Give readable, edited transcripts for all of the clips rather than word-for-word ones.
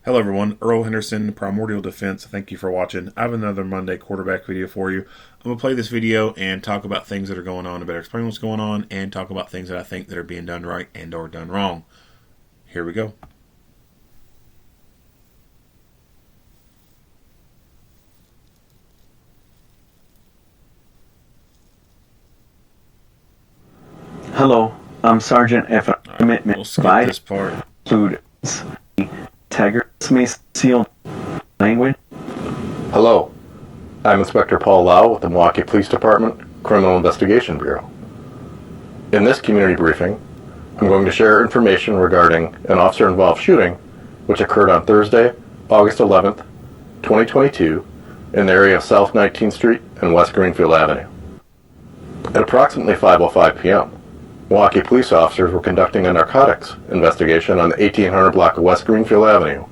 Hello everyone, Earl Henderson, Primordial Defense. Thank you for watching. I have another Monday quarterback video for you. I'm going to play this video and talk about things that are going on, to better explain what's going on, and talk about things that I think that are being done right and or done wrong. Here we go. Hello, I'm Sergeant F. Alright, we'll skip this part. Include Taggart sealed language. Hello, I'm Inspector Paul Lau with the Milwaukee Police Department Criminal Investigation Bureau. In this community briefing, I'm going to share information regarding an officer-involved shooting which occurred on Thursday, August 11th, 2022 in the area of South 19th Street and West Greenfield Avenue. At approximately 5:05 p.m., Milwaukee police officers were conducting a narcotics investigation on the 1800 block of West Greenfield Avenue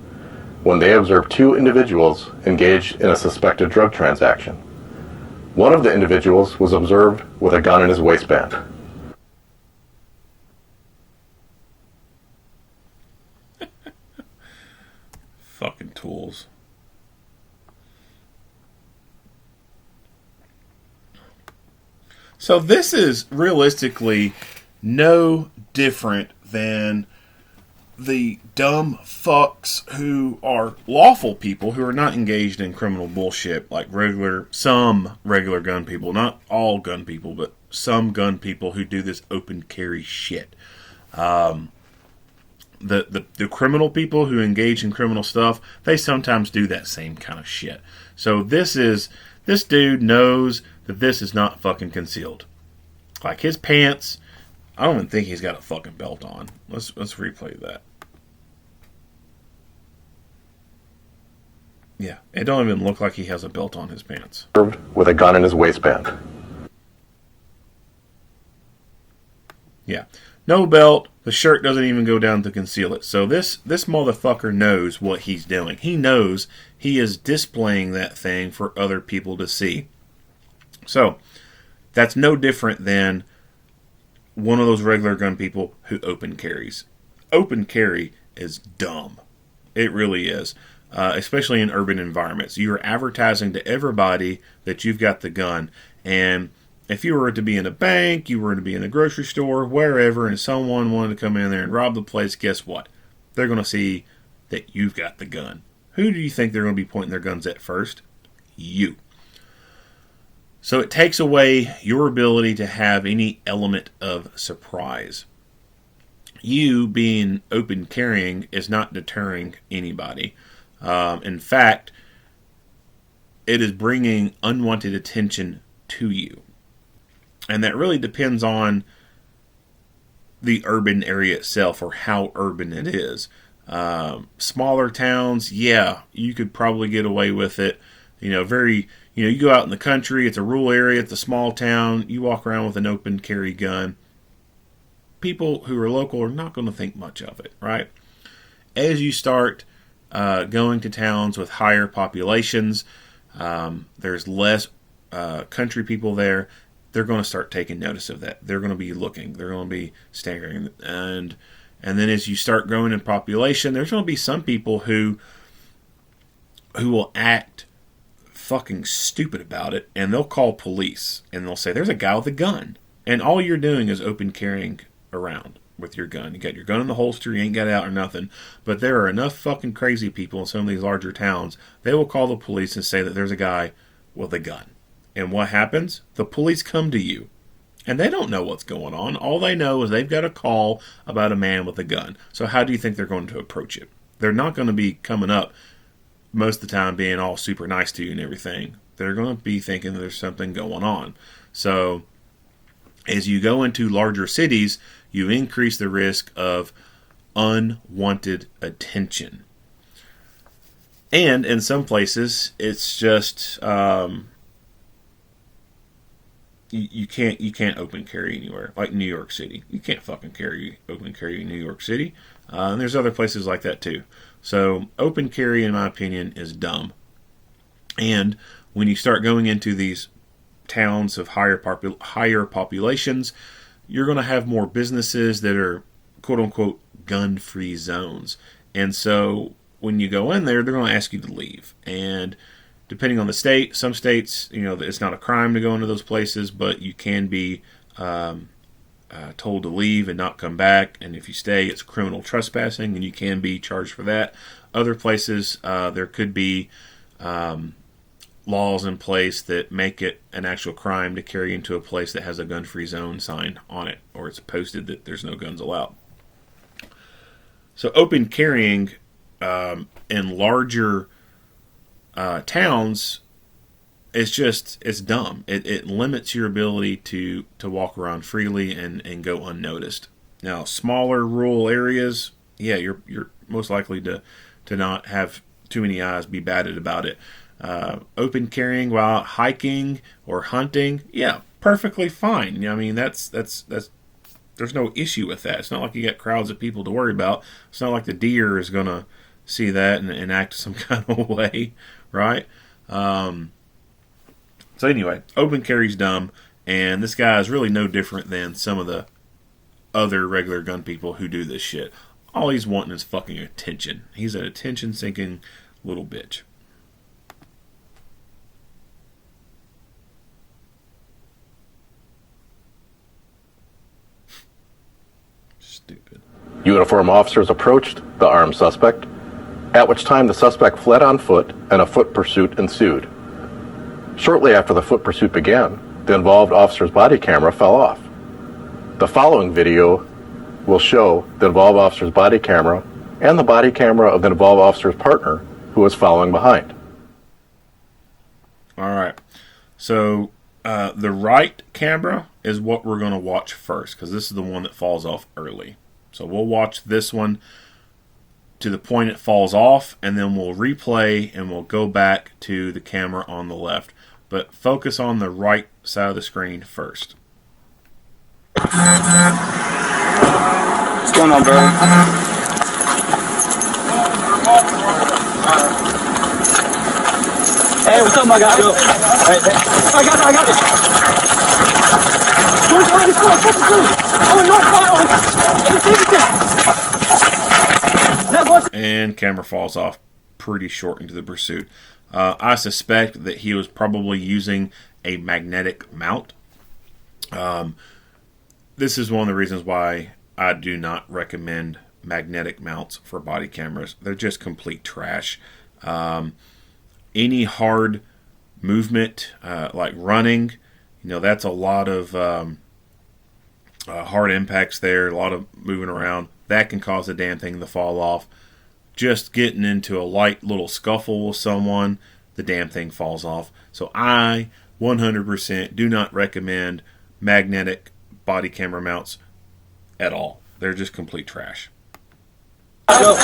when they observed two individuals engaged in a suspected drug transaction. One of the individuals was observed with a gun in his waistband. Fucking tools. So this is realistically no different than the dumb fucks who are lawful people who are not engaged in criminal bullshit, like some regular gun people, not all gun people, but some gun people who do this open carry shit. The criminal people who engage in criminal stuff, they sometimes do that same kind of shit. So this dude knows that this is not fucking concealed. Like his pants, I don't even think he's got a fucking belt on. Let's replay that. Yeah, it don't even look like he has a belt on his pants. With a gun in his waistband. Yeah, no belt. The shirt doesn't even go down to conceal it. So this motherfucker knows what he's doing. He knows he is displaying that thing for other people to see. So that's no different than one of those regular gun people who open carries. Open carry is dumb. It really is. Especially in urban environments. You are advertising to everybody that you've got the gun. And if you were to be in a bank, you were to be in a grocery store, wherever, and someone wanted to come in there and rob the place, guess what? They're going to see that you've got the gun. Who do you think they're going to be pointing their guns at first? You. So it takes away your ability to have any element of surprise. You being open carrying is not deterring anybody. In fact, it is bringing unwanted attention to you. And that really depends on the urban area itself, or how urban it is. Smaller towns, yeah, you could probably get away with it. You go out in the country, it's a rural area, it's a small town, you walk around with an open carry gun. People who are local are not going to think much of it, right? As you start going to towns with higher populations, there's less country people there, they're going to start taking notice of that. They're going to be looking, they're going to be staring, and then as you start growing in population, there's going to be some people who will act fucking stupid about it, and they'll call police, and they'll say, there's a guy with a gun. And all you're doing is open carrying around with your gun. You got your gun in the holster, you ain't got it out or nothing. But there are enough fucking crazy people in some of these larger towns, they will call the police and say that there's a guy with a gun. And what happens? The police come to you. And they don't know what's going on. All they know is they've got a call about a man with a gun. So how do you think they're going to approach it? They're not going to be coming up most of the time being all super nice to you and everything. They're going to be thinking there's something going on. So as you go into larger cities, you increase the risk of unwanted attention. And in some places, it's just you can't open carry anywhere. Like New York City, you can't fucking open carry in New York City. And there's other places like that too. So open carry, in my opinion, is dumb. And when you start going into these towns of higher populations, you're going to have more businesses that are quote unquote gun-free zones. And so when you go in there, they're going to ask you to leave. And depending on the state, some states, it's not a crime to go into those places, but you can be told to leave and not come back. And if you stay, it's criminal trespassing, and you can be charged for that. Other places, there could be laws in place that make it an actual crime to carry into a place that has a gun-free zone sign on it, or it's posted that there's no guns allowed. So open carrying in larger towns, it's dumb. It limits your ability to walk around freely and go unnoticed. Now, smaller rural areas, yeah, you're most likely to not have too many eyes be batted about it. Open carrying while hiking or hunting, yeah, perfectly fine. I mean, that's there's no issue with that. It's not like you got crowds of people to worry about. It's not like the deer is gonna see that and act some kind of way, right? So anyway, open carry's dumb, and this guy is really no different than some of the other regular gun people who do this shit. All he's wanting is fucking attention. He's an attention-seeking little bitch. Stupid. Uniformed officers approached the armed suspect, at which time the suspect fled on foot and a foot pursuit ensued. Shortly after the foot pursuit began, the involved officer's body camera fell off. The following video will show the involved officer's body camera and the body camera of the involved officer's partner who was following behind. All right. So the right camera is what we're going to watch first, because this is the one that falls off early. So we'll watch this one to the point it falls off, and then we'll replay and we'll go back to the camera on the left. But focus on the right side of the screen first. What's going on, bro? Hey, what's up, my guy? Yo. Hey, hey. I got it. And camera falls off pretty short into the pursuit. I suspect that he was probably using a magnetic mount. This is one of the reasons why I do not recommend magnetic mounts for body cameras. They're just complete trash. Any hard movement, like running, that's a lot of hard impacts there, a lot of moving around. That can cause the damn thing to fall off. Just getting into a light little scuffle with someone, the damn thing falls off. So I 100% do not recommend magnetic body camera mounts at all. They're just complete trash. I got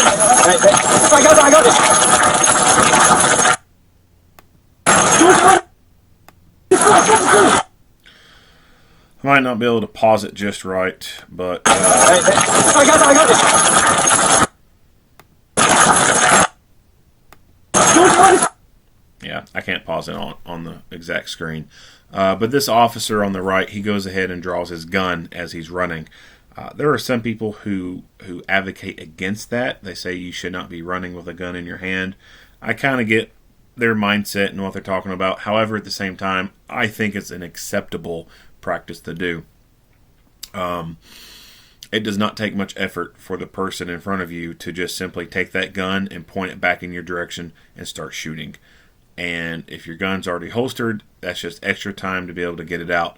I might not be able to pause it just right, but I got it. yeah, I can't pause it on the exact screen. But this officer on the right, he goes ahead and draws his gun as he's running. There are some people who advocate against that. They say you should not be running with a gun in your hand. I kind of get their mindset and what they're talking about. However, at the same time, I think it's an acceptable practice to do. It does not take much effort for the person in front of you to just simply take that gun and point it back in your direction and start shooting. And if your gun's already holstered, that's just extra time to be able to get it out.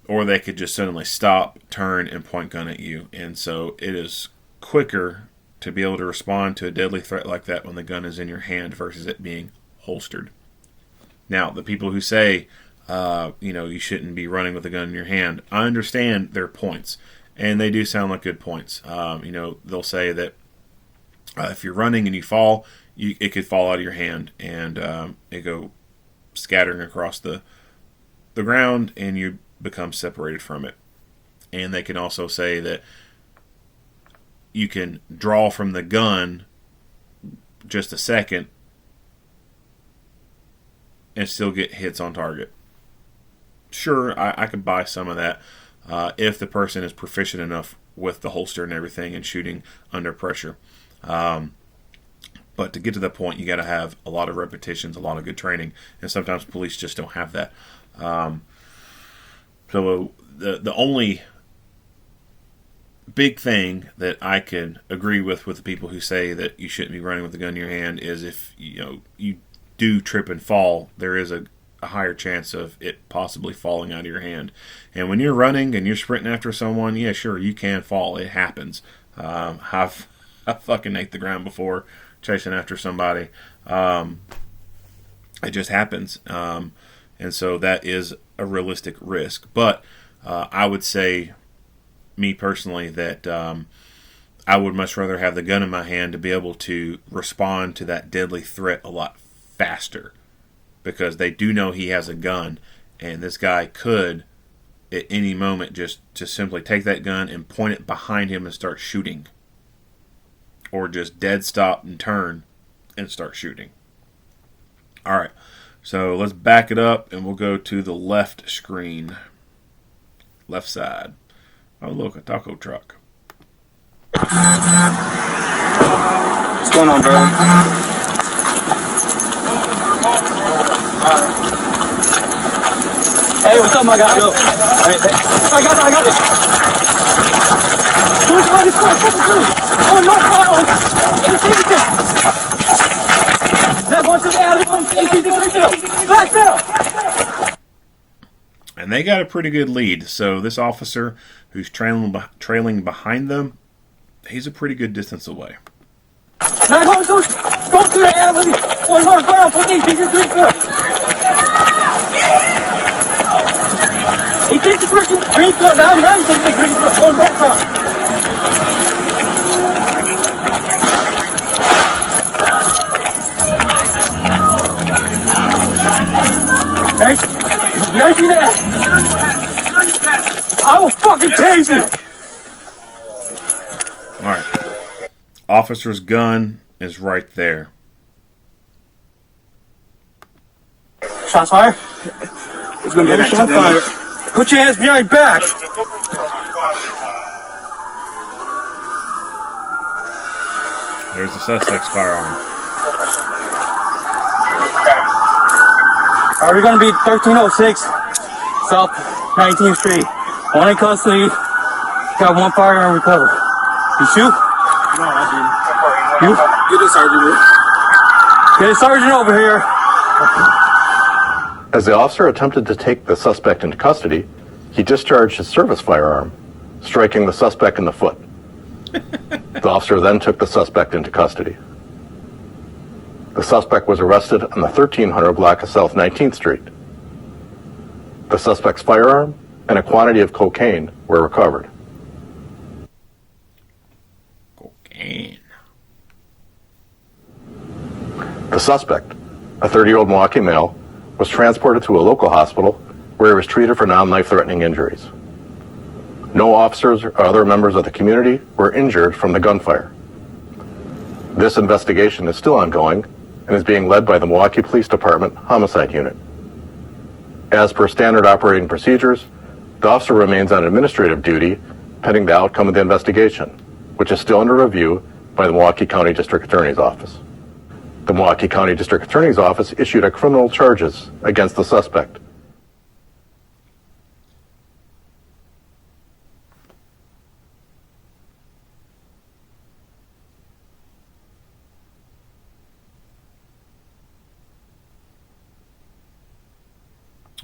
Or they could just suddenly stop, turn, and point gun at you. And so it is quicker to be able to respond to a deadly threat like that when the gun is in your hand versus it being holstered. Now, the people who say, you shouldn't be running with a gun in your hand, I understand their points. And they do sound like good points. They'll say that if you're running and you fall, it could fall out of your hand and it go scattering across the ground and you become separated from it. And they can also say that you can draw from the gun just a second and still get hits on target. Sure, I could buy some of that if the person is proficient enough with the holster and everything and shooting under pressure. But to get to that point, you got to have a lot of repetitions, a lot of good training, and sometimes police just don't have that. So the only big thing that I could agree with the people who say that you shouldn't be running with a gun in your hand is if you do trip and fall, there is a higher chance of it possibly falling out of your hand. And when you're running and you're sprinting after someone, yeah, sure, you can fall. It happens. I've fucking ate the ground before chasing after somebody. It just happens. And so that is a realistic risk. But I would say, me personally, that I would much rather have the gun in my hand to be able to respond to that deadly threat a lot faster, because they do know he has a gun, and this guy could at any moment just simply take that gun and point it behind him and start shooting, or just dead stop and turn and start shooting. Alright, so let's back it up and we'll go to the left screen, left side. Oh look, a taco truck. What's going on, bro? Hey, what's up, my guy? Yo. Hey. I got it. Who's on this car? Oh, no, that wants to add it. And they got a pretty good lead. So this officer who's trailing behind them, he's a pretty good distance away. Now go to the animal. He takes the person green floor down, now he takes the green floor. One more time. Hey, you see that? I will fucking tase you. Alright. Officer's gun is right there. Shots fired? It's gonna be a shot fire. Put your hands behind your back. There's the suspect's firearm. Are we gonna be 1306 South 19th Street? One in custody. Got one firearm recovered. You shoot? No, I didn't. You? Get the sergeant. Get a sergeant over here. As the officer attempted to take the suspect into custody, he discharged his service firearm, striking the suspect in the foot. The officer then took the suspect into custody. The suspect was arrested on the 1300 block of South 19th Street. The suspect's firearm and a quantity of cocaine were recovered. Cocaine. The suspect, a 30-year-old Milwaukee male, was transported to a local hospital where he was treated for non-life-threatening injuries. No officers or other members of the community were injured from the gunfire. This investigation is still ongoing and is being led by the Milwaukee Police Department Homicide Unit. As per standard operating procedures, the officer remains on administrative duty pending the outcome of the investigation, which is still under review by the Milwaukee County District Attorney's Office. The Milwaukee County District Attorney's Office issued a criminal charges against the suspect.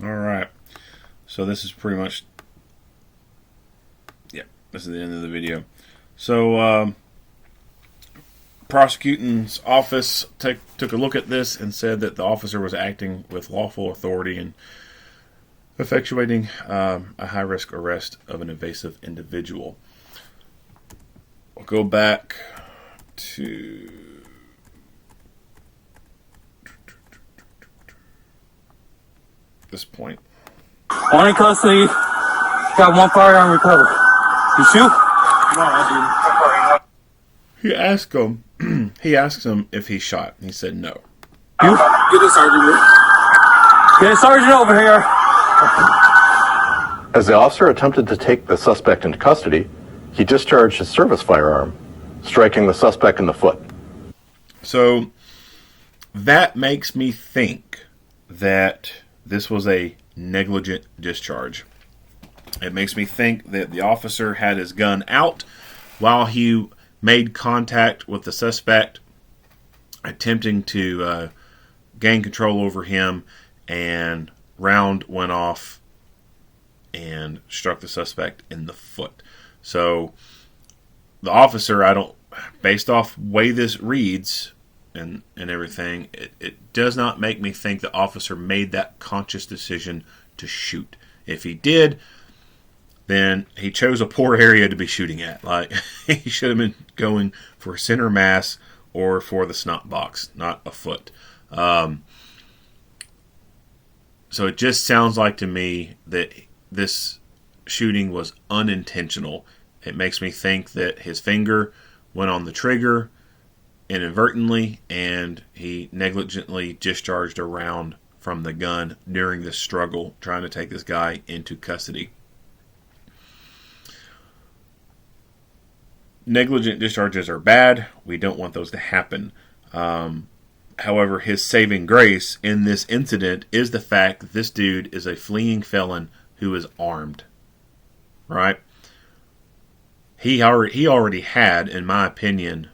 All right. So this is pretty much, yeah, this is the end of the video. So prosecuting's office took a look at this and said that the officer was acting with lawful authority and effectuating a high-risk arrest of an evasive individual. We'll go back to this point. One in custody. Got one firearm recovered. You shoot? No, I He asks him if he shot. He said no. You? didn't. Get the sergeant. Get a sergeant over here. As the officer attempted to take the suspect into custody, he discharged his service firearm, striking the suspect in the foot. So that makes me think that this was a negligent discharge. It makes me think that the officer had his gun out while he made contact with the suspect, attempting to gain control over him, and round went off and struck the suspect in the foot. So the officer, based off way this reads and everything, it does not make me think the officer made that conscious decision to shoot. If he did, then he chose a poor area to be shooting at. Like, he should have been going for center mass or for the snot box, not a foot. So it just sounds like to me that this shooting was unintentional. It makes me think that his finger went on the trigger inadvertently, and he negligently discharged a round from the gun during this struggle, trying to take this guy into custody. Negligent discharges are bad. We don't want those to happen. However, his saving grace in this incident is the fact that this dude is a fleeing felon who is armed. Right? He already had, in my opinion,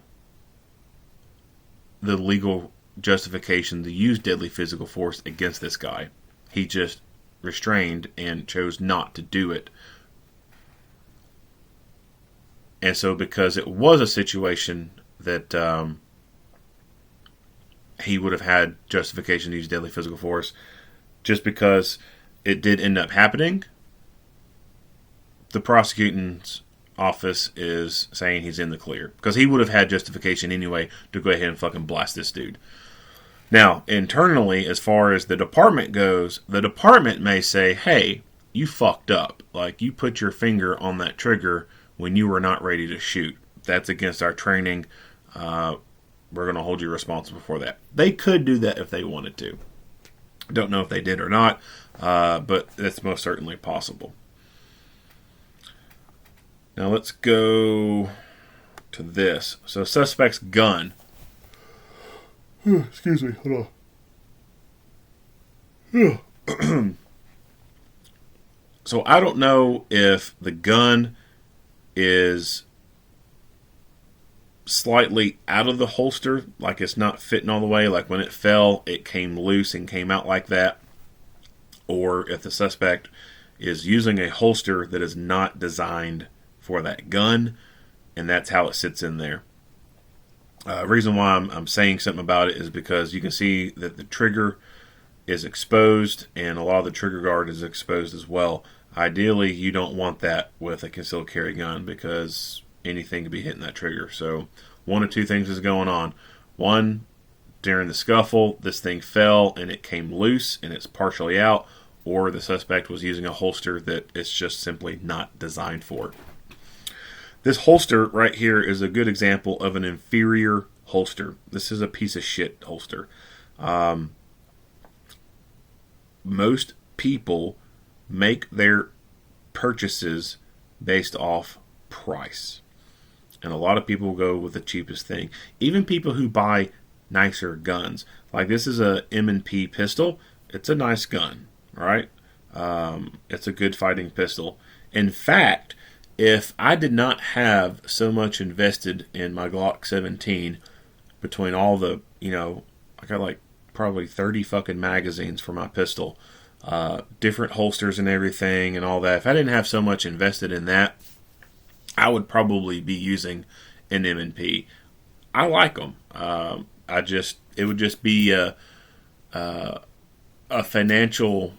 the legal justification to use deadly physical force against this guy. He just restrained and chose not to do it. And so because it was a situation that he would have had justification to use deadly physical force, just because it did end up happening, the prosecuting's office is saying he's in the clear. Because he would have had justification anyway to go ahead and fucking blast this dude. Now, internally, as far as the department goes, the department may say, hey, you fucked up. Like, you put your finger on that trigger when you were not ready to shoot. That's against our training. We're going to hold you responsible for that. They could do that if they wanted to. Don't know if they did or not, but that's most certainly possible. Now let's go to this. So suspect's gun. Excuse me, hold on. So I don't know if the gun is slightly out of the holster, like it's not fitting all the way, like when it fell it came loose and came out like that, or if the suspect is using a holster that is not designed for that gun, and that's how it sits in there. Reason why I'm saying something about it is because you can see that the trigger is exposed, and a lot of the trigger guard is exposed as well. Ideally, you don't want that with a concealed carry gun, because anything could be hitting that trigger. So one of two things is going on. One, during the scuffle, this thing fell and it came loose and it's partially out, or the suspect was using a holster that it's just simply not designed for. This holster right here is a good example of an inferior holster. This is a piece of shit holster. Most people make their purchases based off price. And a lot of people go with the cheapest thing. Even people who buy nicer guns. Like this is a M&P pistol. It's a nice gun, right? It's a good fighting pistol. In fact, if I did not have so much invested in my Glock 17, between all the, I got like probably 30 fucking magazines for my pistol, different holsters and everything and all that. If I didn't have so much invested in that, I would probably be using an M&P. I like them. It would just be a financial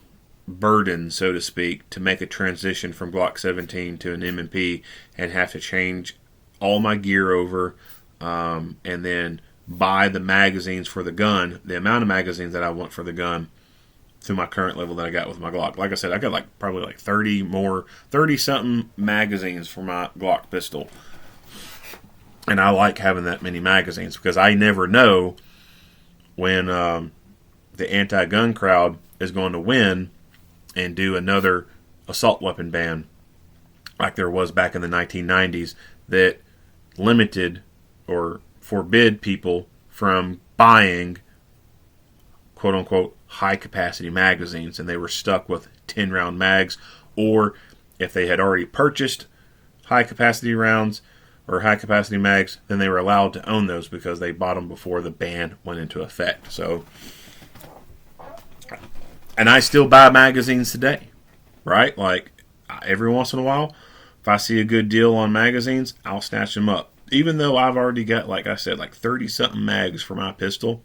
burden, so to speak, to make a transition from Glock 17 to an M&P and have to change all my gear over, and then buy the magazines for the gun, the amount of magazines that I want for the gun, to my current level that I got with my Glock. Like I said, I got probably 30 something magazines for my Glock pistol. And I like having that many magazines because I never know when the anti-gun crowd is going to win and do another assault weapon ban. like there was back in the 1990s, that limited or forbid people from buying quote unquote high capacity magazines, and they were stuck with 10 round mags, or if they had already purchased high capacity rounds or high capacity mags, then they were allowed to own those because they bought them before the ban went into effect. So, and I still buy magazines today, right? Like every once in a while, if I see a good deal on magazines, I'll snatch them up. Even though I've already got, like I said, like 30 something mags for my pistol.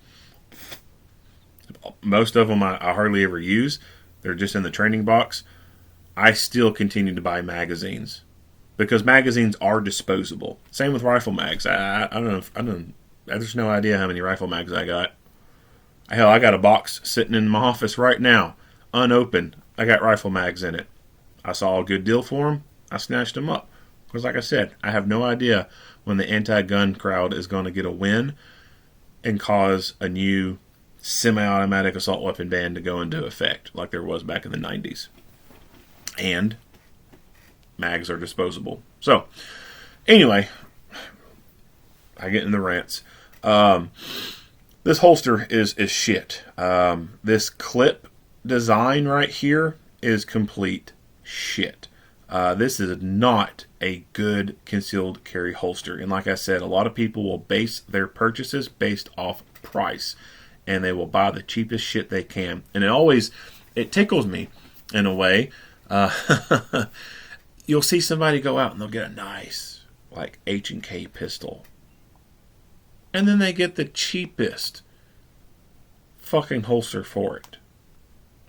Most of them I hardly ever use. They're just in the training box. I still continue to buy magazines because magazines are disposable. Same with rifle mags. I don't know. There's no idea how many rifle mags I got. Hell, I got a box sitting in my office right now, unopened. I got rifle mags in it. I saw a good deal for them. I snatched them up. Because like I said, I have no idea when the anti-gun crowd is going to get a win and cause a new semi-automatic assault weapon ban to go into effect like there was back in the 90s. And mags are disposable. So, anyway, I get in the rants. This holster is shit. This clip design right here is complete shit. This is not a good concealed carry holster. And like I said, a lot of people will base their purchases based off price. And they will buy the cheapest shit they can. And it tickles me in a way. You'll see somebody go out and they'll get a nice, like, H&K pistol. And then they get the cheapest fucking holster for it.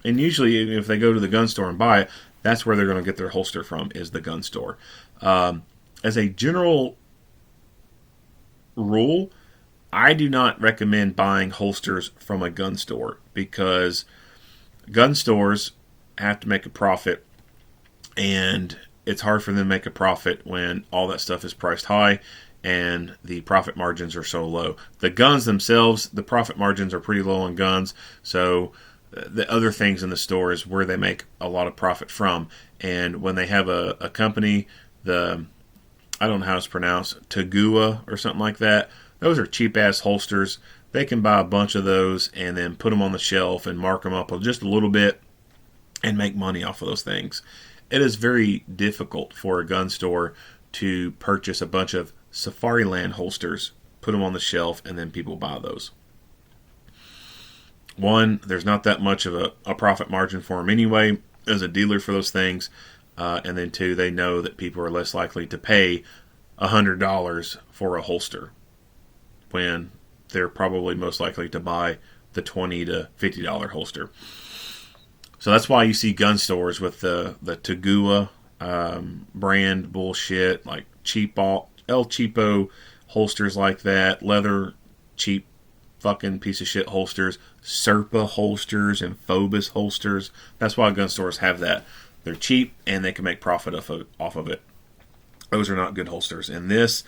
And usually if they go to the gun store and buy it, that's where they're going to get their holster from, is the gun store. As a general rule, I do not recommend buying holsters from a gun store because gun stores have to make a profit, and it's hard for them to make a profit when all that stuff is priced high and the profit margins are so low. The guns themselves, the profit margins are pretty low on guns, so the other things in the store is where they make a lot of profit from. And when they have a company, I don't know how it's pronounced, Tagua or something like that, those are cheap-ass holsters. They can buy a bunch of those and then put them on the shelf and mark them up just a little bit and make money off of those things. It is very difficult for a gun store to purchase a bunch of Safariland holsters, put them on the shelf, and then people buy those. One, there's not that much of a profit margin for them anyway as a dealer for those things. And then two, they know that people are less likely to pay $100 for a holster when they're probably most likely to buy the $20 to $50 holster. So that's why you see gun stores with the Tagua brand bullshit, like El Cheapo holsters like that, leather cheap fucking piece of shit holsters, Serpa holsters and Phobos holsters. That's why gun stores have that. They're cheap and they can make profit off of it. Those are not good holsters. And this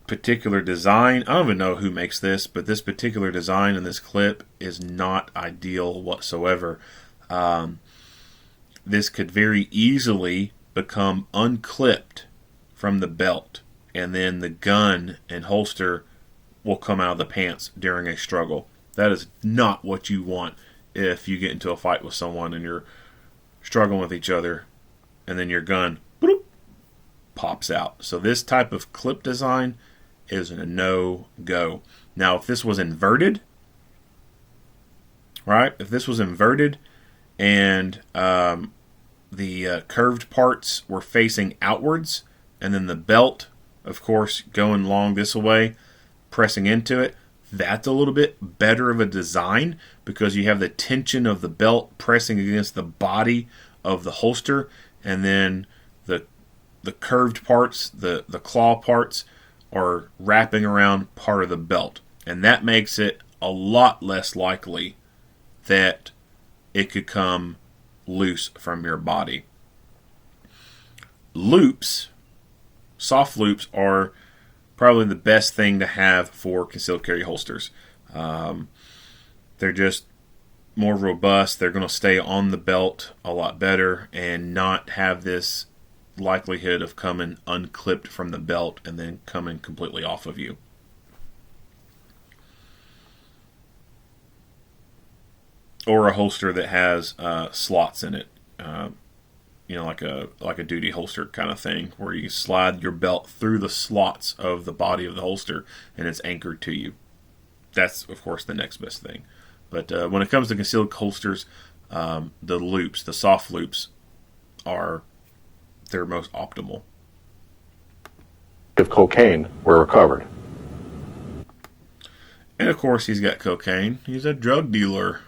particular design, I don't even know who makes this, but this particular design in this clip is not ideal whatsoever. This could very easily become unclipped from the belt, and then the gun and holster will come out of the pants during a struggle. That is not what you want if you get into a fight with someone and you're struggling with each other, and then your gun bloop, pops out. So this type of clip design is a no-go. Now, if this was inverted, right? If this was inverted and the curved parts were facing outwards, and then the belt, of course, going along this way, pressing into it, that's a little bit better of a design because you have the tension of the belt pressing against the body of the holster, and then the curved parts, the claw parts, are wrapping around part of the belt. And that makes it a lot less likely that it could come loose from your body. Loops, soft loops, are probably the best thing to have for concealed carry holsters. They're just more robust. They're going to stay on the belt a lot better and not have this likelihood of coming unclipped from the belt and then coming completely off of you. Or a holster that has slots in it, like a duty holster kind of thing, where you slide your belt through the slots of the body of the holster and it's anchored to you. That's, of course, the next best thing. But when it comes to concealed holsters, the loops, the soft loops, are their most optimal. Of cocaine were recovered. And of course, he's got cocaine. He's a drug dealer.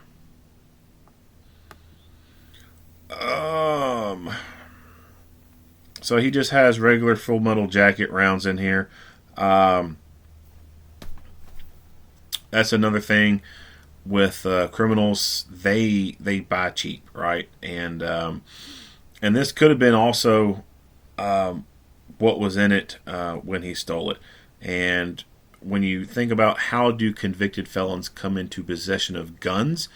So he just has regular Full Metal Jacket rounds in here. That's another thing with criminals. They buy cheap, right? And this could have been also what was in it when he stole it. And when you think about how do convicted felons come into possession of guns,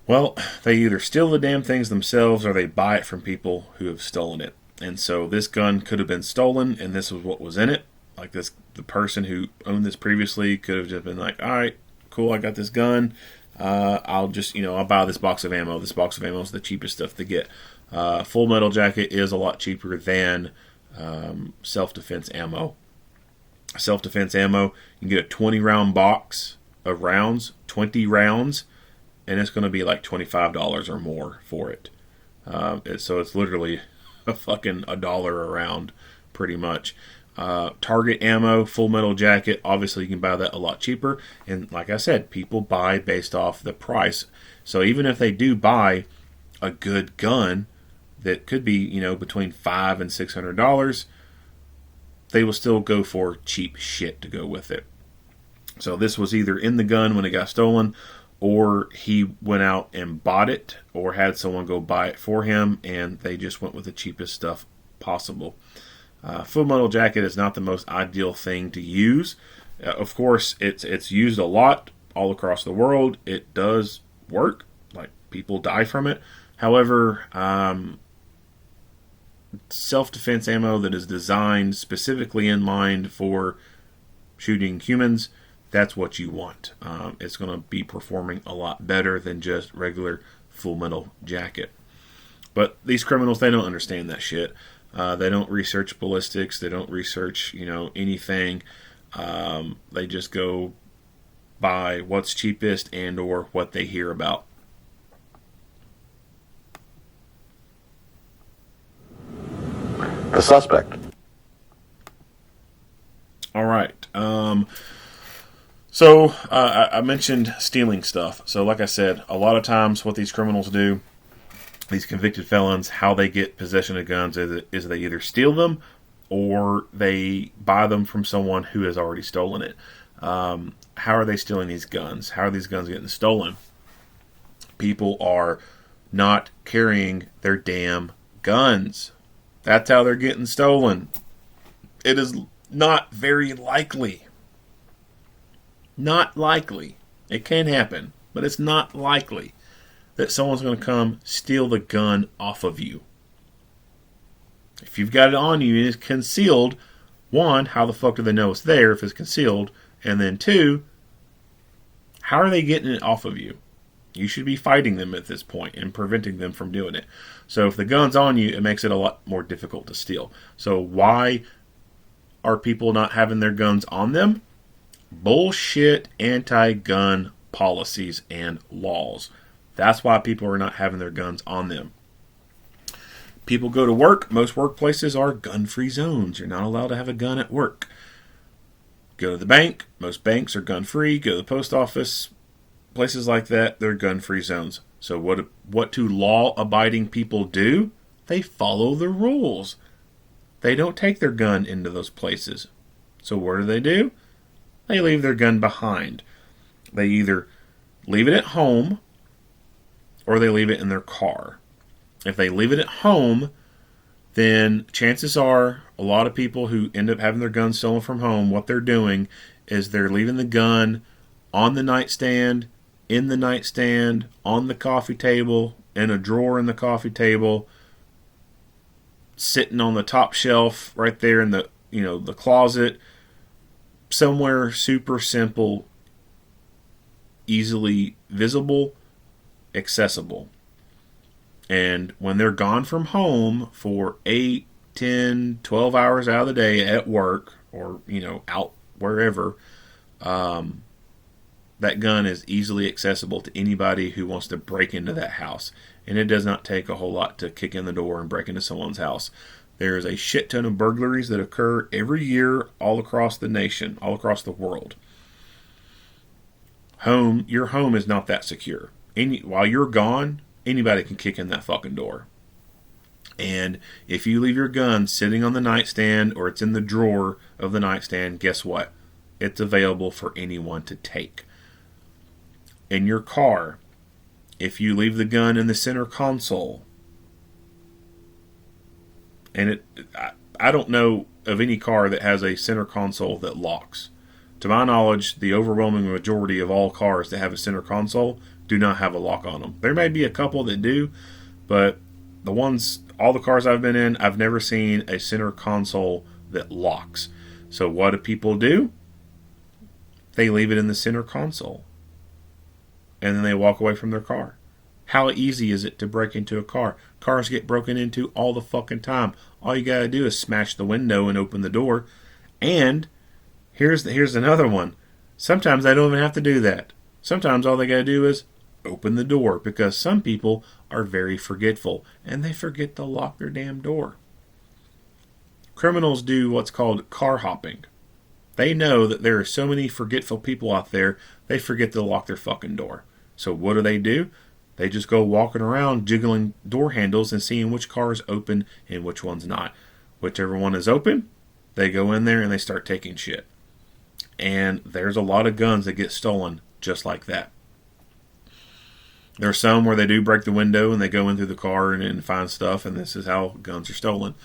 well, they either steal the damn things themselves or they buy it from people who have stolen it. And so this gun could have been stolen, and this was what was in it. Like the person who owned this previously could have just been like, all right, cool, I got this gun. I'll just, I'll buy this box of ammo. This box of ammo is the cheapest stuff to get. Full Metal Jacket is a lot cheaper than self-defense ammo. Self-defense ammo, you can get a 20-round box of rounds, 20 rounds, and it's going to be like $25 or more for it. So it's literally $1 a round, pretty much. Target ammo, Full Metal Jacket, obviously you can buy that a lot cheaper. And like I said, people buy based off the price. So even if they do buy a good gun that could be, between $500 and $600, they will still go for cheap shit to go with it. So this was either in the gun when it got stolen, or he went out and bought it, or had someone go buy it for him, and they just went with the cheapest stuff possible. Full Metal Jacket is not the most ideal thing to use. Of course, it's used a lot all across the world. It does work. Like, people die from it. However, self-defense ammo that is designed specifically in mind for shooting humans, that's what you want. It's going to be performing a lot better than just regular Full Metal Jacket. But these criminals, they don't understand that shit. They don't research ballistics. They don't research, anything. They just go by what's cheapest and or what they hear about. The suspect. All right. So I mentioned stealing stuff. So like I said, a lot of times what these criminals do, these convicted felons, how they get possession of guns is they either steal them or they buy them from someone who has already stolen it. How are they stealing these guns? How are these guns getting stolen? People are not carrying their damn guns. That's how they're getting stolen. It is not very likely. Not likely. It can happen, but it's not likely that someone's going to come steal the gun off of you. If you've got it on you and it's concealed, one, how the fuck do they know it's there if it's concealed? And then two, how are they getting it off of you? You should be fighting them at this point and preventing them from doing it. So if the gun's on you, it makes it a lot more difficult to steal. So why are people not having their guns on them? Bullshit anti-gun policies and laws. That's why people are not having their guns on them. People go to work. Most workplaces are gun-free zones. You're not allowed to have a gun at work. Go to the bank. Most banks are gun-free. Go to the post office. Places like that, they're gun-free zones. So what do law-abiding people do? They follow the rules. They don't take their gun into those places. So what do? They leave their gun behind. They either leave it at home or they leave it in their car. If they leave it at home, then chances are a lot of people who end up having their gun stolen from home, what they're doing is they're leaving the gun on the nightstand, in the nightstand, on the coffee table, in a drawer in the coffee table, sitting on the top shelf right there in the the closet, somewhere super simple, easily visible, accessible. And when they're gone from home for 8, 10, 12 hours out of the day at work or, out wherever, that gun is easily accessible to anybody who wants to break into that house. And it does not take a whole lot to kick in the door and break into someone's house. There's a shit ton of burglaries that occur every year all across the nation, all across the world. Your home is not that secure. While you're gone, anybody can kick in that fucking door. And if you leave your gun sitting on the nightstand or it's in the drawer of the nightstand, guess what? It's available for anyone to take. In your car, if you leave the gun in the center console, and I don't know of any car that has a center console that locks. To my knowledge, the overwhelming majority of all cars that have a center console do not have a lock on them. There may be a couple that do, but all the cars I've been in, I've never seen a center console that locks. So what do people do? They leave it in the center console. And then they walk away from their car. How easy is it to break into a car? Cars get broken into all the fucking time. All you gotta do is smash the window and open the door. And here's another one. Sometimes they don't even have to do that. Sometimes all they gotta do is open the door, because some people are very forgetful and they forget to lock their damn door. Criminals do what's called car hopping. They know that there are so many forgetful people out there, they forget to lock their fucking door. So what do? They just go walking around jiggling door handles and seeing which car is open and which one's not. Whichever one is open, they go in there and they start taking shit. And there's a lot of guns that get stolen just like that. There's some where they do break the window and they go in through the car and find stuff, and this is how guns are stolen.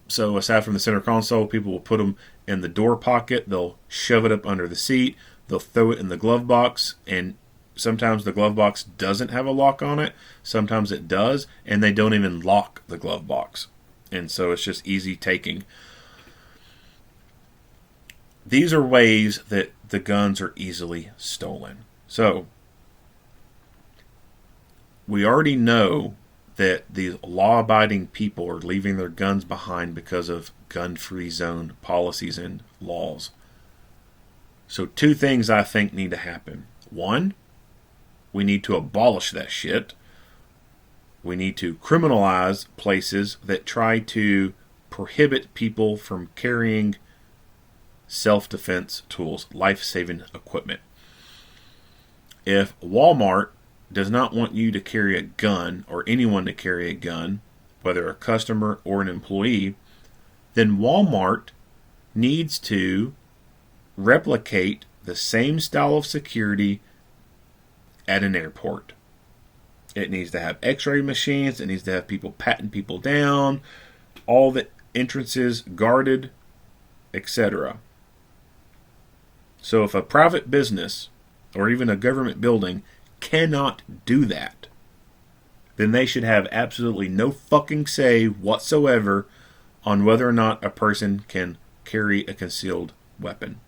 So aside from the center console, people will put them in the door pocket. They'll shove it up under the seat. They'll throw it in the glove box, and sometimes the glove box doesn't have a lock on it. Sometimes it does, and they don't even lock the glove box. And so it's just easy taking. These are ways that the guns are easily stolen. So we already know that these law-abiding people are leaving their guns behind because of gun-free zone policies and laws. So 2 things I think need to happen. 1, we need to abolish that shit. We need to criminalize places that try to prohibit people from carrying self-defense tools, life-saving equipment. If Walmart does not want you to carry a gun, or anyone to carry a gun, whether a customer or an employee, then Walmart needs to replicate the same style of security at an airport. It needs to have x-ray machines. It needs to have people patting people down, all the entrances guarded, etc. So if a private business or even a government building cannot do that, then they should have absolutely no fucking say whatsoever on whether or not a person can carry a concealed weapon.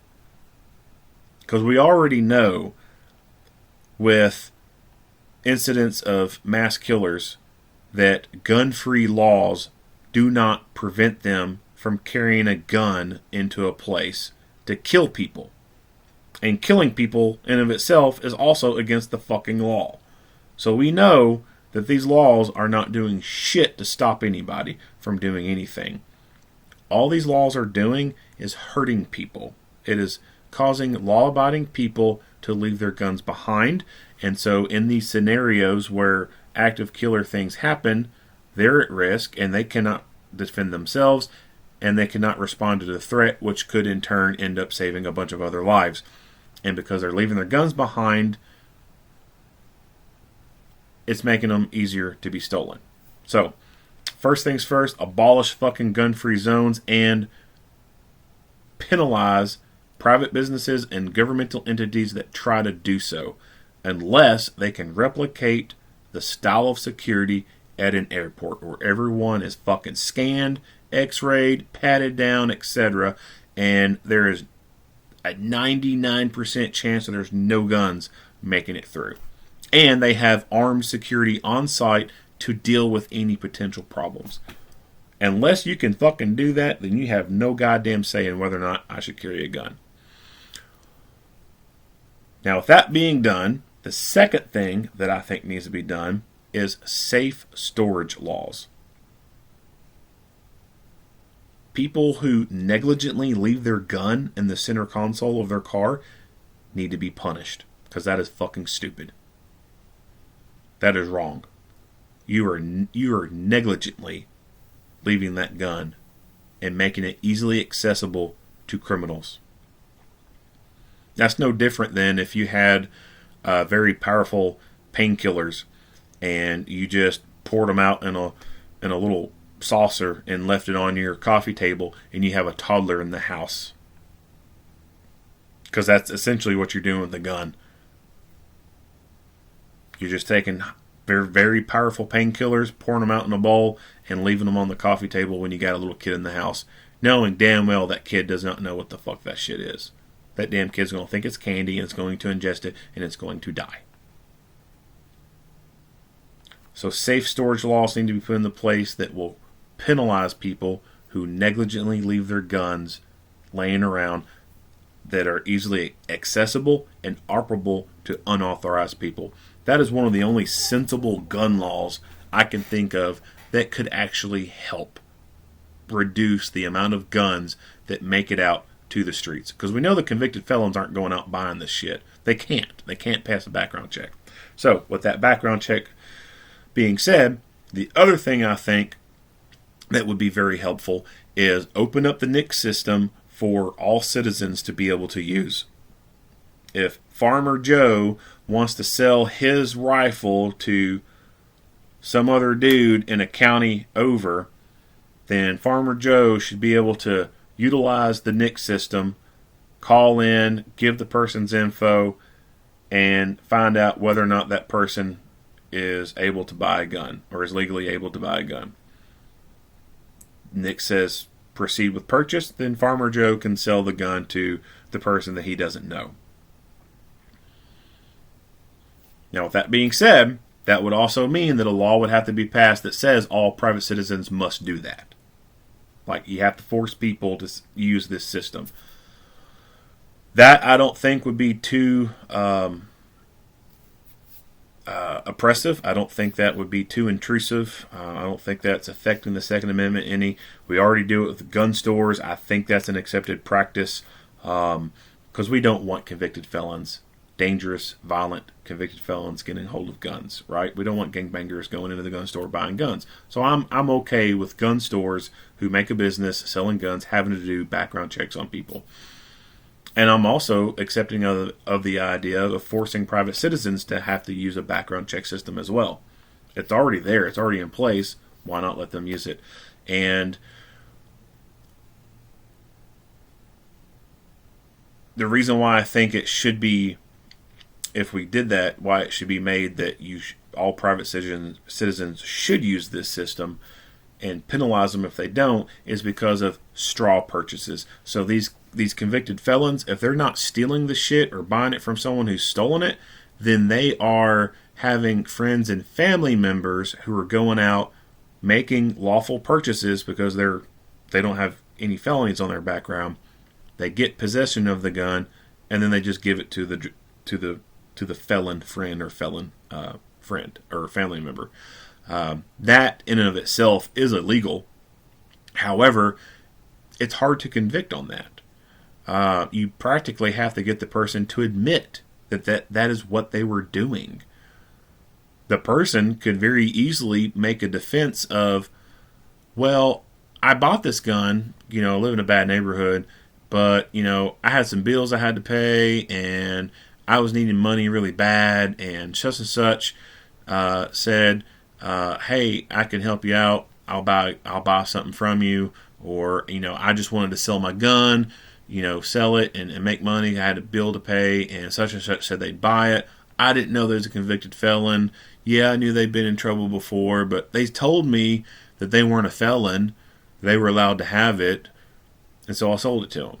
Because we already know with incidents of mass killers that gun-free laws do not prevent them from carrying a gun into a place to kill people. And killing people in of itself is also against the fucking law. So we know that these laws are not doing shit to stop anybody from doing anything. All these laws are doing is hurting people. It is causing law-abiding people to leave their guns behind. And so in these scenarios where active killer things happen, they're at risk and they cannot defend themselves and they cannot respond to the threat, which could in turn end up saving a bunch of other lives. And because they're leaving their guns behind, it's making them easier to be stolen. So, first things first, abolish fucking gun-free zones and penalize private businesses and governmental entities that try to do so, unless they can replicate the style of security at an airport where everyone is fucking scanned, x-rayed, patted down, etc. And there is a 99% chance that there's no guns making it through. And they have armed security on site to deal with any potential problems. Unless you can fucking do that, then you have no goddamn say in whether or not I should carry a gun. Now, with that being done, the second thing that I think needs to be done is safe storage laws. People who negligently leave their gun in the center console of their car need to be punished, because that is fucking stupid. That is wrong. You are negligently leaving that gun and making it easily accessible to criminals. That's no different than if you had very powerful painkillers and you just poured them out in a little saucer and left it on your coffee table, and you have a toddler in the house. Because that's essentially what you're doing with the gun. You're just taking very, very powerful painkillers, pouring them out in a bowl, and leaving them on the coffee table when you got a little kid in the house, knowing damn well that kid does not know what the fuck that shit is. That damn kid's going to think it's candy, and it's going to ingest it, and it's going to die. So safe storage laws need to be put into place that will penalize people who negligently leave their guns laying around that are easily accessible and operable to unauthorized people. That is one of the only sensible gun laws I can think of that could actually help reduce the amount of guns that make it out to the streets. Because we know the convicted felons aren't going out buying this shit. They can't. They can't pass a background check. So, with that background check being said, the other thing I think that would be very helpful is open up the NICS system for all citizens to be able to use. If Farmer Joe wants to sell his rifle to some other dude in a county over, then Farmer Joe should be able to utilize the NICS system, call in, give the person's info, and find out whether or not that person is able to buy a gun or is legally able to buy a gun. NICS says proceed with purchase, then Farmer Joe can sell the gun to the person that he doesn't know. Now, with that being said, that would also mean that a law would have to be passed that says all private citizens must do that. Like, you have to force people to use this system. That, I don't think, would be too oppressive. I don't think that would be too intrusive. I don't think that's affecting the Second Amendment any. We already do it with gun stores. I think that's an accepted practice because we don't want convicted felons, dangerous, violent convicted felons getting hold of guns, right? We don't want gangbangers going into the gun store buying guns. So I'm okay with gun stores who make a business selling guns having to do background checks on people. And I'm also accepting of the idea of forcing private citizens to have to use a background check system as well. It's already there. It's already in place. Why not let them use it? And the reason why I think it should be, if we did that, why it should be made that all private citizens should use this system and penalize them if they don't, is because of straw purchases. So these convicted felons, if they're not stealing the shit or buying it from someone who's stolen it, then they are having friends and family members who are going out making lawful purchases because they don't have any felonies on their background. They get possession of the gun and then they just give it to the felon friend or felon friend or family member. That in and of itself is illegal. However, it's hard to convict on that. You practically have to get the person to admit that is what they were doing. The person could very easily make a defense of, well, I bought this gun, I live in a bad neighborhood, but, I had some bills I had to pay, and I was needing money really bad, and such said, hey, I can help you out. I'll buy something from you. Or, I just wanted to sell my gun, sell it and make money. I had a bill to pay, and such said they'd buy it. I didn't know there was a convicted felon. Yeah, I knew they'd been in trouble before, but they told me that they weren't a felon. They were allowed to have it, and so I sold it to them.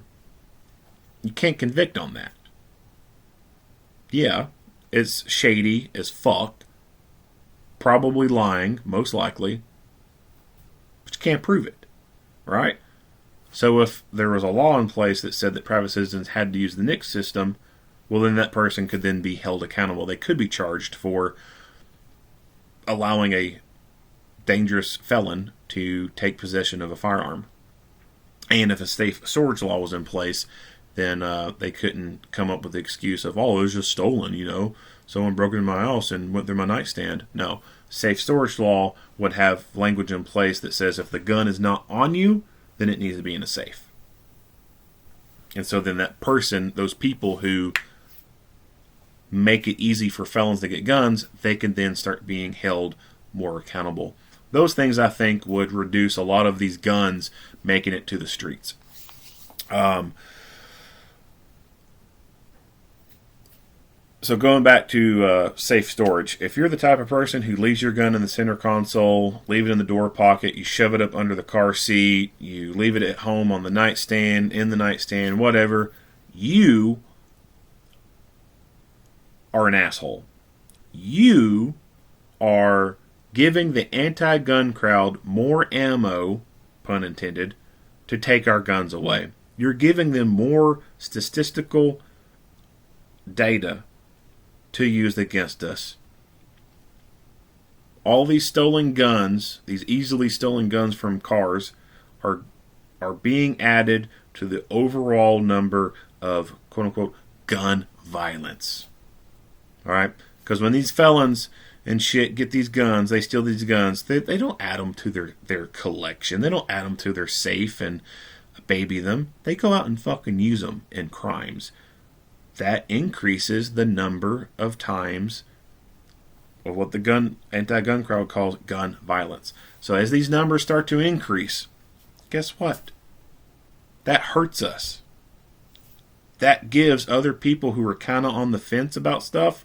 You can't convict on that. Yeah, it's shady as fuck. Probably lying, most likely. But you can't prove it, right? So if there was a law in place that said that private citizens had to use the NICS system, well, then that person could then be held accountable. They could be charged for allowing a dangerous felon to take possession of a firearm. And if a safe storage law was in place, then they couldn't come up with the excuse of, oh, it was just stolen, you know. Someone broke into my house and went through my nightstand. No. Safe storage law would have language in place that says if the gun is not on you, then it needs to be in a safe. And so then that person, those people who make it easy for felons to get guns, they can then start being held more accountable. Those things, I think, would reduce a lot of these guns making it to the streets. So going back to safe storage, if you're the type of person who leaves your gun in the center console, leave it in the door pocket, you shove it up under the car seat, you leave it at home on the nightstand, in the nightstand, whatever, you are an asshole. You are giving the anti-gun crowd more ammo, pun intended, to take our guns away. You're giving them more statistical data to use against us. All these stolen guns, these easily stolen guns from cars, are being added to the overall number of quote-unquote gun violence. Alright? Because when these felons and shit get these guns, they steal these guns, they don't add them to their collection. They don't add them to their safe and baby them. They go out and fucking use them in crimes. That increases the number of times of what the anti-gun crowd calls gun violence. So as these numbers start to increase, guess what? That hurts us. That gives other people who are kind of on the fence about stuff,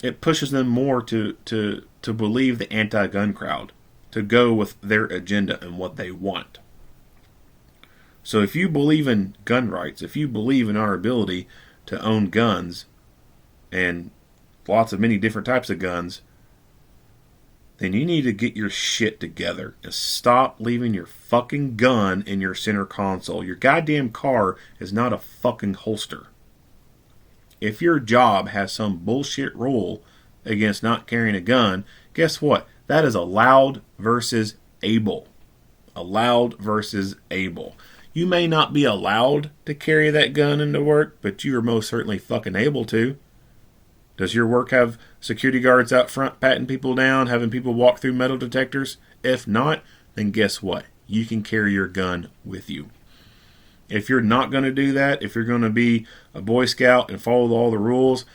it pushes them more to believe the anti-gun crowd, to go with their agenda and what they want. So if you believe in gun rights, if you believe in our ability to own guns and lots of many different types of guns, then you need to get your shit together and stop leaving your fucking gun in your center console. Your goddamn car is not a fucking holster. If your job has some bullshit rule against not carrying a gun, guess what? That is allowed versus able. Allowed versus able. You may not be allowed to carry that gun into work, but you are most certainly fucking able to. Does your work have security guards out front patting people down, having people walk through metal detectors? If not, then guess what? You can carry your gun with you. If you're not going to do that, if you're going to be a Boy Scout and follow all the rules,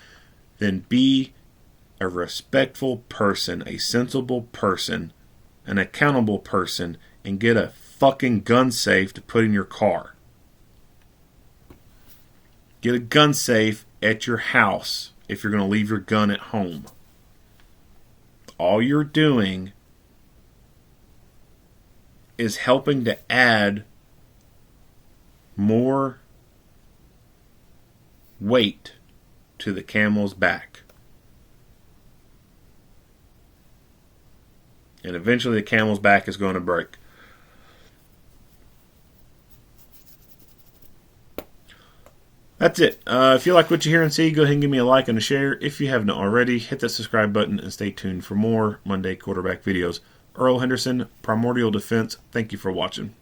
then be a respectful person, a sensible person, an accountable person, and get a fucking gun safe to put in your car. Get a gun safe at your house if you're going to leave your gun at home. All you're doing is helping to add more weight to the camel's back. And eventually the camel's back is going to break. That's it. If you like what you hear and see, go ahead and give me a like and a share. If you haven't already, hit that subscribe button and stay tuned for more Monday quarterback videos. Earl Henderson, Primordial Defense, thank you for watching.